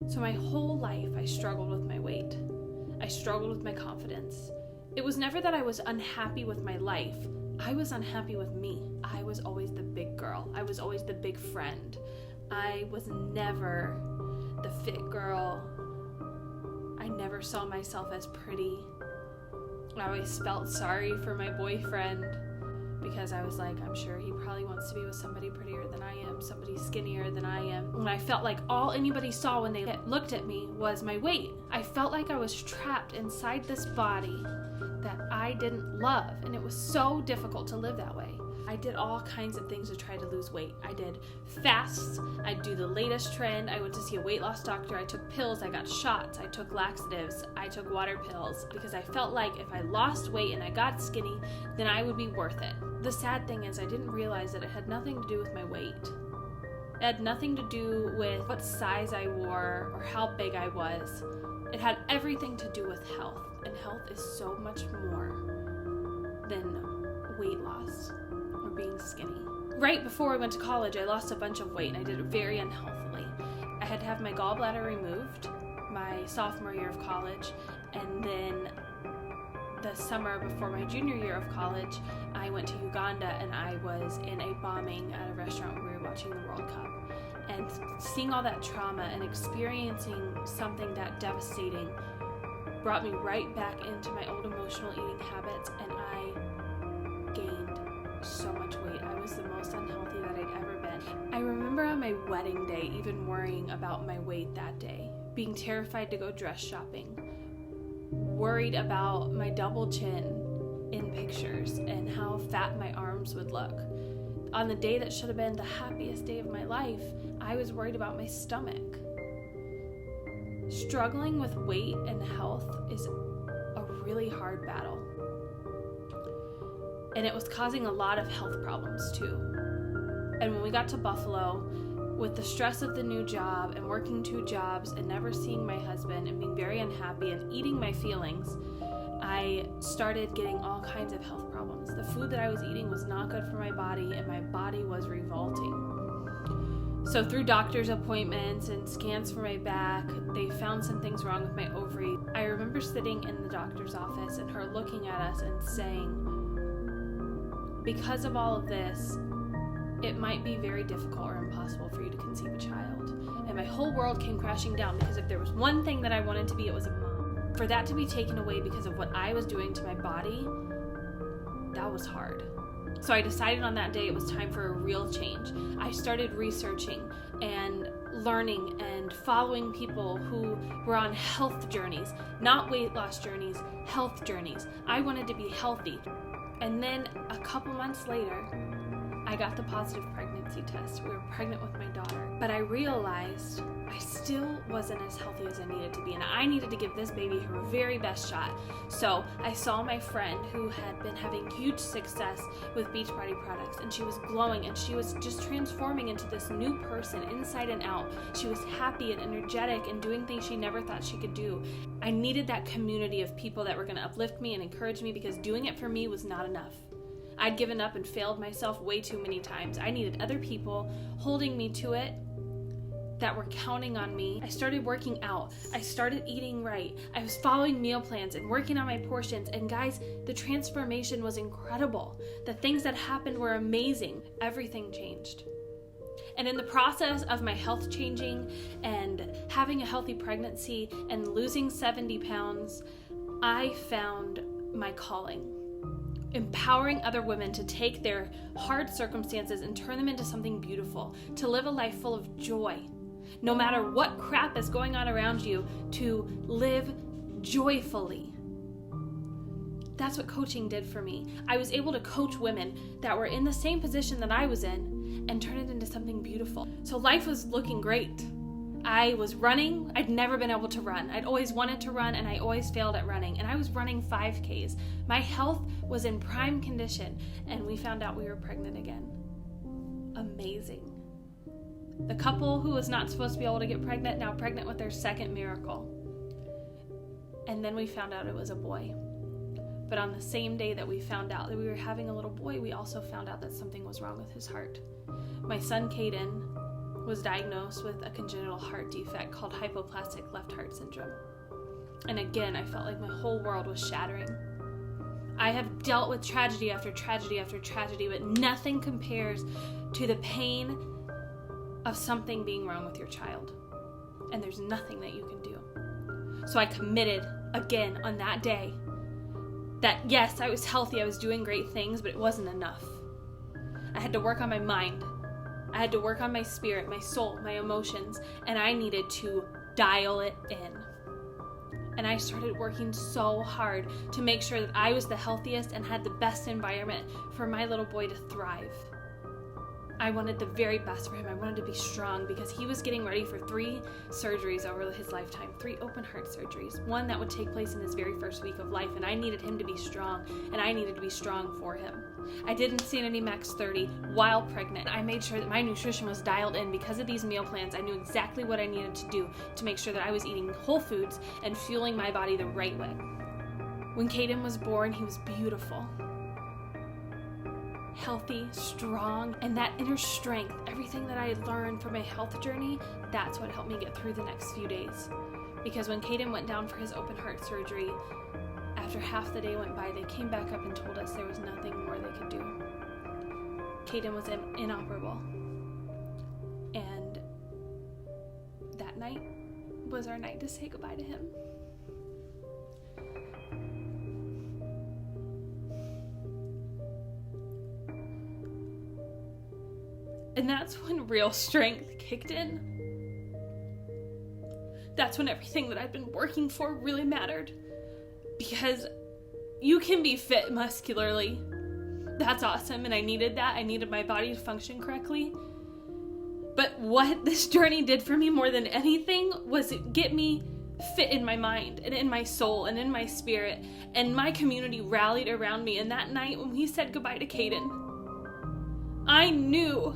So my whole life, I struggled with my weight. I struggled with my confidence. It was never that I was unhappy with my life. I was unhappy with me. I was always the big girl. I was always the big friend. I was never the fit girl. I never saw myself as pretty. I always felt sorry for my boyfriend because I was like, I'm sure he probably wants to be with somebody prettier than I am, somebody skinnier than I am. And I felt like all anybody saw when they looked at me was my weight. I felt like I was trapped inside this body that I didn't love, and it was so difficult to live that way. I did all kinds of things to try to lose weight. I did fasts, I'd do the latest trend, I went to see a weight loss doctor, I took pills, I got shots, I took laxatives, I took water pills, because I felt like if I lost weight and I got skinny, then I would be worth it. The sad thing is I didn't realize that it had nothing to do with my weight. It had nothing to do with what size I wore or how big I was. It had everything to do with health, and health is so much more than weight loss or being skinny. Right before I went to college, I lost a bunch of weight, and I did it very unhealthily. I had to have my gallbladder removed my sophomore year of college, and then the summer before my junior year of college, I went to Uganda, and I was in a bombing at a restaurant where we were watching the World Cup. And seeing all that trauma and experiencing something that devastating brought me right back into my old emotional eating habits, and I gained so much weight. I was the most unhealthy that I'd ever been. I remember on my wedding day even worrying about my weight that day, being terrified to go dress shopping, worried about my double chin in pictures and how fat my arms would look. On the day that should have been the happiest day of my life, I was worried about my stomach. Struggling with weight and health is a really hard battle. And it was causing a lot of health problems too. And when we got to Buffalo, with the stress of the new job and working 2 jobs and never seeing my husband and being very unhappy and eating my feelings, I started getting all kinds of health problems. The food that I was eating was not good for my body, and my body was revolting. So through doctor's appointments and scans for my back, they found some things wrong with my ovary. I remember sitting in the doctor's office and her looking at us and saying, because of all of this, it might be very difficult or impossible for you to conceive a child. And my whole world came crashing down, because if there was one thing that I wanted to be, it was a mom. For that to be taken away because of what I was doing to my body, that was hard. So I decided on that day it was time for a real change. I started researching and learning and following people who were on health journeys, not weight loss journeys, health journeys. I wanted to be healthy. And then a couple months later, I got the positive pregnancy test. We were pregnant with my daughter. But I realized I still wasn't as healthy as I needed to be, and I needed to give this baby her very best shot. So I saw my friend who had been having huge success with Beachbody products, and she was glowing, and she was just transforming into this new person inside and out. She was happy and energetic and doing things she never thought she could do. I needed that community of people that were going to uplift me and encourage me, because doing it for me was not enough. I'd given up and failed myself way too many times. I needed other people holding me to it, that were counting on me. I started working out. I started eating right. I was following meal plans and working on my portions. And guys, the transformation was incredible. The things that happened were amazing. Everything changed. And in the process of my health changing and having a healthy pregnancy and losing 70 pounds, I found my calling. Empowering other women to take their hard circumstances and turn them into something beautiful, to live a life full of joy. No matter what crap is going on around you, to live joyfully. That's what coaching did for me. I was able to coach women that were in the same position that I was in and turn it into something beautiful. So life was looking great. I was running. I'd never been able to run. I'd always wanted to run, and I always failed at running. And I was running 5Ks. My health was in prime condition, and we found out we were pregnant again. Amazing. The couple who was not supposed to be able to get pregnant, now pregnant with their second miracle. And then we found out it was a boy. But on the same day that we found out that we were having a little boy, we also found out that something was wrong with his heart. My son, Caden, was diagnosed with a congenital heart defect called hypoplastic left heart syndrome. And again, I felt like my whole world was shattering. I have dealt with tragedy after tragedy after tragedy, but nothing compares to the pain of something being wrong with your child. And there's nothing that you can do. So I committed again on that day that yes, I was healthy, I was doing great things, but it wasn't enough. I had to work on my mind. I had to work on my spirit, my soul, my emotions, and I needed to dial it in. And I started working so hard to make sure that I was the healthiest and had the best environment for my little boy to thrive. I wanted the very best for him. I wanted to be strong because he was getting ready for 3 surgeries over his lifetime, 3 open heart surgeries, one that would take place in his very first week of life, and I needed him to be strong, and I needed to be strong for him. I didn't see any max 30 while pregnant. I made sure that my nutrition was dialed in because of these meal plans. I knew exactly what I needed to do to make sure that I was eating whole foods and fueling my body the right way. When Caden was born, he was beautiful, healthy, strong, and that inner strength, everything that I had learned from my health journey, that's what helped me get through the next few days. Because when Caden went down for his open heart surgery, after half the day went by, they came back up and told us there was nothing more they could do. Caden was inoperable. And that night was our night to say goodbye to him. And that's when real strength kicked in. That's when everything that I've been working for really mattered. Because you can be fit muscularly. That's awesome, and I needed that. I needed my body to function correctly. But what this journey did for me more than anything was get me fit in my mind and in my soul and in my spirit. And my community rallied around me. And that night when we said goodbye to Caden, I knew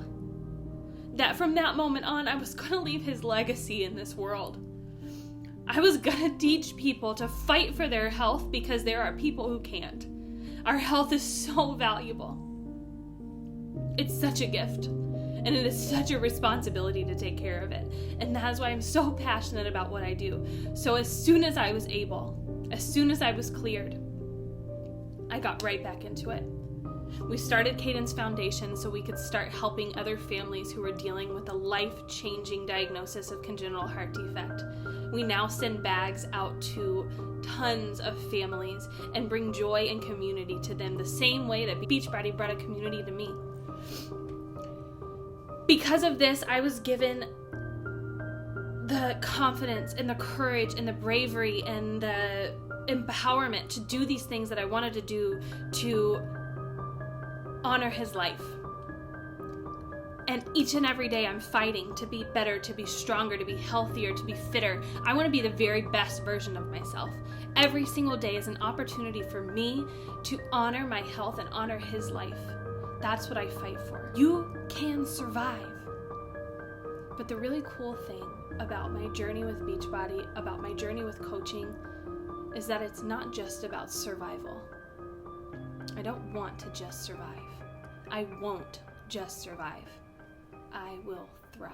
that from that moment on, I was going to leave his legacy in this world. I was going to teach people to fight for their health because there are people who can't. Our health is so valuable. It's such a gift, and it is such a responsibility to take care of it. And that is why I'm so passionate about what I do. So as soon as I was able, as soon as I was cleared, I got right back into it. We started Caden's Foundation so we could start helping other families who were dealing with a life-changing diagnosis of congenital heart defect. We now send bags out to tons of families and bring joy and community to them the same way that Beachbody brought a community to me. Because of this, I was given the confidence and the courage and the bravery and the empowerment to do these things that I wanted to do to honor his life. And each and every day I'm fighting to be better, to be stronger, to be healthier, to be fitter. I want to be the very best version of myself. Every single day is an opportunity for me to honor my health and honor his life. That's what I fight for. You can survive. But the really cool thing about my journey with Beachbody, about my journey with coaching, is that it's not just about survival. I don't want to just survive. I won't just survive. I will thrive.